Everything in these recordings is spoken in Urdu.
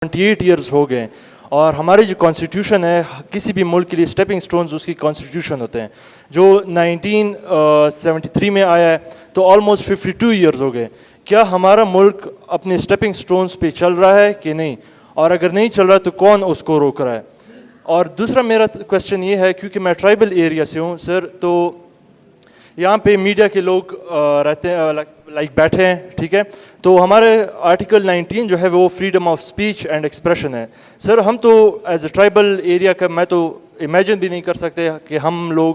28 ایئرز ہو گئے اور ہماری جو کانسٹیٹیوشن ہے کسی بھی ملک کے لیے اسٹیپنگ سٹونز اس کی کانسٹیٹیوشن ہوتے ہیں جو 1973 میں آیا ہے تو آلموسٹ 52 ایئرز ہو گئے. کیا ہمارا ملک اپنے اسٹیپنگ سٹونز پہ چل رہا ہے کہ نہیں, اور اگر نہیں چل رہا تو کون اس کو روک رہا ہے؟ اور دوسرا میرا کویسچن یہ ہے, کیونکہ میں ٹرائبل ایریا سے ہوں سر, تو یہاں پہ میڈیا کے لوگ رہتے ہیں لائک بیٹھے ہیں, ٹھیک ہے, تو ہمارے آرٹیکل 19 جو ہے وہ freedom of speech and expression ہے. سر ہم تو ایز اے ٹرائبل ایریا کا میں تو امیجن بھی نہیں کر سکتے کہ ہم لوگ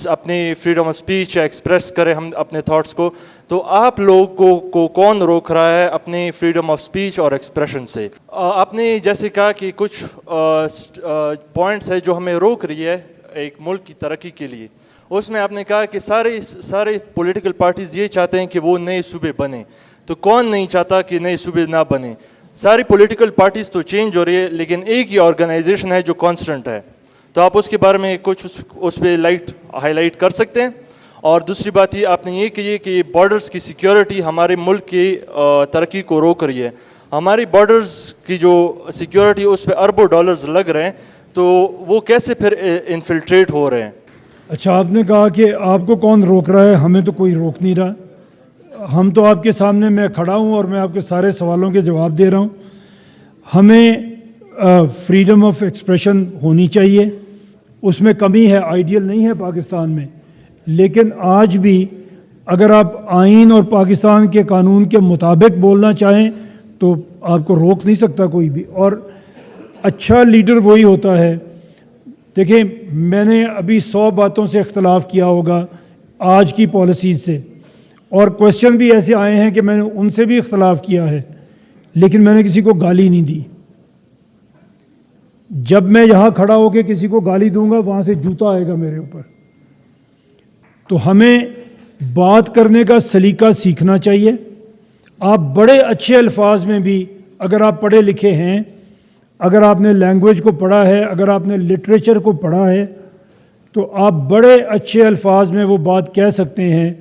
اپنی فریڈم آف اسپیچ ایکسپریس کریں ہم اپنے تھاٹس کو, تو آپ لوگ کو کون روک رہا ہے اپنی فریڈم آف اسپیچ اور ایکسپریشن سے؟ آپ نے جیسے کہا کہ کچھ پوائنٹس ہے جو ہمیں روک رہی ہے ایک ملک کی ترقی کے لیے, اس میں آپ نے کہا کہ سارے پولیٹیکل پارٹیز یہ چاہتے ہیں کہ وہ نئے صوبے بنیں, تو کون نہیں چاہتا کہ نئے صوبے نہ بنیں؟ ساری پولیٹیکل پارٹیز تو چینج ہو رہی ہے لیکن ایک ہی آرگنائزیشن ہے جو کانسٹنٹ ہے, تو آپ اس کے بارے میں کچھ اس پہ ہائی لائٹ کر سکتے ہیں؟ اور دوسری بات یہ آپ نے یہ کہی کہ بارڈرز کی سیکیورٹی ہمارے ملک کی ترقی کو روک رہی ہے. ہماری بارڈرز کی جو سیکیورٹی اس پہ اربوں ڈالرز لگ رہے ہیں, تو وہ کیسے پھر انفلٹریٹ ہو رہے ہیں؟ اچھا, آپ نے کہا کہ آپ کو کون روک رہا ہے, ہمیں تو کوئی روک نہیں رہا. ہم تو آپ کے سامنے میں کھڑا ہوں اور میں آپ کے سارے سوالوں کے جواب دے رہا ہوں. ہمیں فریڈم آف ایکسپریشن ہونی چاہیے, اس میں کمی ہے, آئیڈیل نہیں ہے پاکستان میں, لیکن آج بھی اگر آپ آئین اور پاکستان کے قانون کے مطابق بولنا چاہیں تو آپ کو روک نہیں سکتا کوئی بھی. اور اچھا لیڈر وہی ہوتا ہے. دیکھیں, میں نے ابھی 100 باتوں سے اختلاف کیا ہوگا آج کی پالیسیز سے, اور کویسچن بھی ایسے آئے ہیں کہ میں نے ان سے بھی اختلاف کیا ہے, لیکن میں نے کسی کو گالی نہیں دی. جب میں یہاں کھڑا ہو کے کسی کو گالی دوں گا وہاں سے جوتا آئے گا میرے اوپر. تو ہمیں بات کرنے کا سلیقہ سیکھنا چاہیے. آپ بڑے اچھے الفاظ میں بھی اگر آپ پڑھے لکھے ہیں, اگر آپ نے لینگویج کو پڑھا ہے, اگر آپ نے لٹریچر کو پڑھا ہے, تو آپ بڑے اچھے الفاظ میں وہ بات کہہ سکتے ہیں,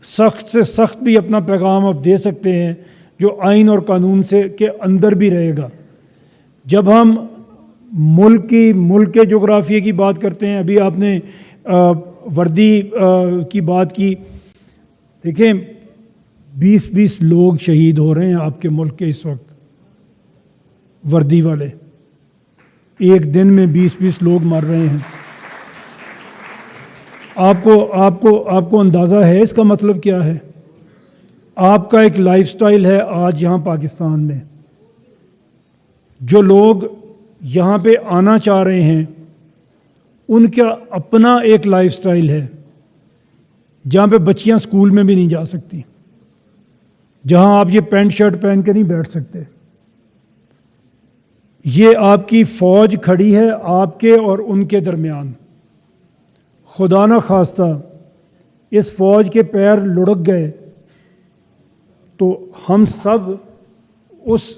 سخت سے سخت بھی اپنا پیغام آپ دے سکتے ہیں جو آئین اور قانون سے کے اندر بھی رہے گا. جب ہم ملک کے جغرافیے کی بات کرتے ہیں, ابھی آپ نے وردی کی بات کی, دیکھیں 20 لوگ شہید ہو رہے ہیں آپ کے ملک کے اس وقت, وردی والے ایک دن میں 20 لوگ مر رہے ہیں. آپ کو اندازہ ہے اس کا مطلب کیا ہے؟ آپ کا ایک لائف سٹائل ہے آج یہاں پاکستان میں, جو لوگ یہاں پہ آنا چاہ رہے ہیں ان کا اپنا ایک لائف سٹائل ہے, جہاں پہ بچیاں سکول میں بھی نہیں جا سکتی, جہاں آپ یہ پینٹ شرٹ پہن کے نہیں بیٹھ سکتے. یہ آپ کی فوج کھڑی ہے آپ کے اور ان کے درمیان. خدا نہ خواستہ اس فوج کے پیر لڑک گئے تو ہم سب اس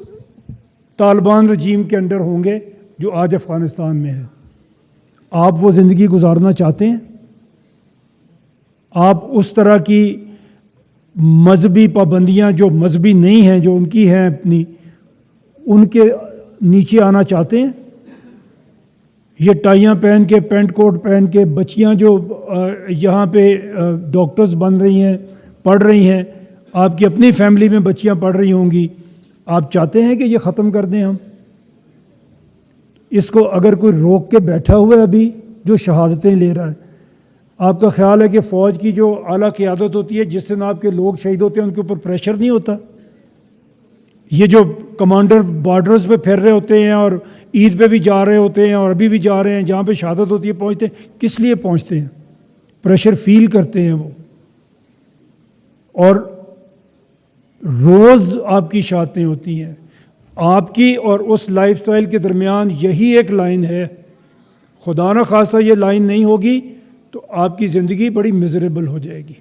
طالبان رجیم کے انڈر ہوں گے جو آج افغانستان میں ہے. آپ وہ زندگی گزارنا چاہتے ہیں؟ آپ اس طرح کی مذہبی پابندیاں جو مذہبی نہیں ہیں, جو ان کی ہیں اپنی, ان کے نیچے آنا چاہتے ہیں؟ یہ ٹائیاں پہن کے, پینٹ کوٹ پہن کے بچیاں جو یہاں پہ ڈاکٹرز بن رہی ہیں, پڑھ رہی ہیں, آپ کی اپنی فیملی میں بچیاں پڑھ رہی ہوں گی, آپ چاہتے ہیں کہ یہ ختم کر دیں ہم اس کو؟ اگر کوئی روک کے بیٹھا ہوا ہے ابھی جو شہادتیں لے رہا ہے, آپ کا خیال ہے کہ فوج کی جو اعلیٰ قیادت ہوتی ہے جس دن آپ کے لوگ شہید ہوتے ہیں ان کے اوپر پریشر نہیں ہوتا؟ یہ جو کمانڈر بارڈرز پہ پھر رہے ہوتے ہیں اور عید پہ بھی جا رہے ہوتے ہیں اور ابھی بھی جا رہے ہیں, جہاں پہ شہادت ہوتی ہے پہنچتے ہیں, کس لیے پہنچتے ہیں؟ پریشر فیل کرتے ہیں وہ. اور روز آپ کی شہادتیں ہوتی ہیں. آپ کی اور اس لائف سٹائل کے درمیان یہی ایک لائن ہے. خدا نہ خواستہ یہ لائن نہیں ہوگی تو آپ کی زندگی بڑی میزریبل ہو جائے گی.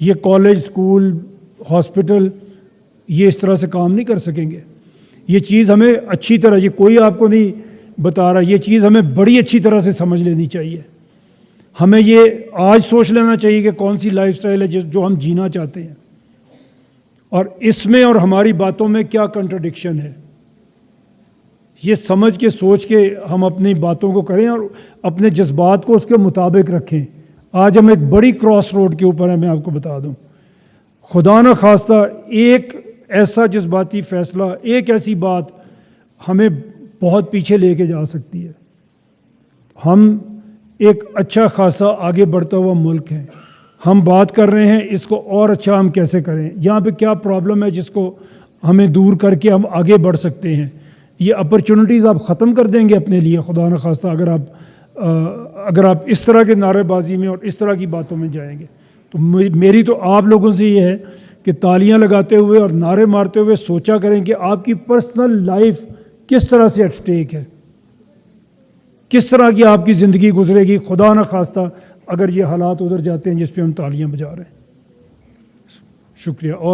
یہ کالج, اسکول, ہاسپٹل یہ اس طرح سے کام نہیں کر سکیں گے. یہ چیز ہمیں اچھی طرح, یہ کوئی آپ کو نہیں بتا رہا, یہ چیز ہمیں بڑی اچھی طرح سے سمجھ لینی چاہیے. ہمیں یہ آج سوچ لینا چاہیے کہ کون سی لائف سٹائل ہے جو ہم جینا چاہتے ہیں, اور اس میں اور ہماری باتوں میں کیا کنٹرڈکشن ہے. یہ سمجھ کے سوچ کے ہم اپنی باتوں کو کریں اور اپنے جذبات کو اس کے مطابق رکھیں. آج ہم ایک بڑی کراس روڈ کے اوپر ہیں. میں آپ کو بتا دوں, خدا نہ خواستہ ایک ایسا جذباتی فیصلہ, ایک ایسی بات ہمیں بہت پیچھے لے کے جا سکتی ہے. ہم ایک اچھا خاصا آگے بڑھتا ہوا ملک ہے. ہم بات کر رہے ہیں اس کو اور اچھا ہم کیسے کریں, یہاں پہ کیا پرابلم ہے جس کو ہمیں دور کر کے ہم آگے بڑھ سکتے ہیں. یہ اپرچونٹیز آپ ختم کر دیں گے اپنے لیے خدا نہ خواستہ اگر آپ اس طرح کے نعرے بازی میں اور اس طرح کی باتوں میں جائیں گے. تو میری تو آپ لوگوں سے یہ ہے کہ تالیاں لگاتے ہوئے اور نعرے مارتے ہوئے سوچا کریں کہ آپ کی پرسنل لائف کس طرح سے ایٹ اسٹیک ہے, کس طرح کی آپ کی زندگی گزرے گی خدا نہ خواستہ اگر یہ حالات ادھر جاتے ہیں جس پہ ہم تالیاں بجا رہے ہیں. شکریہ. اور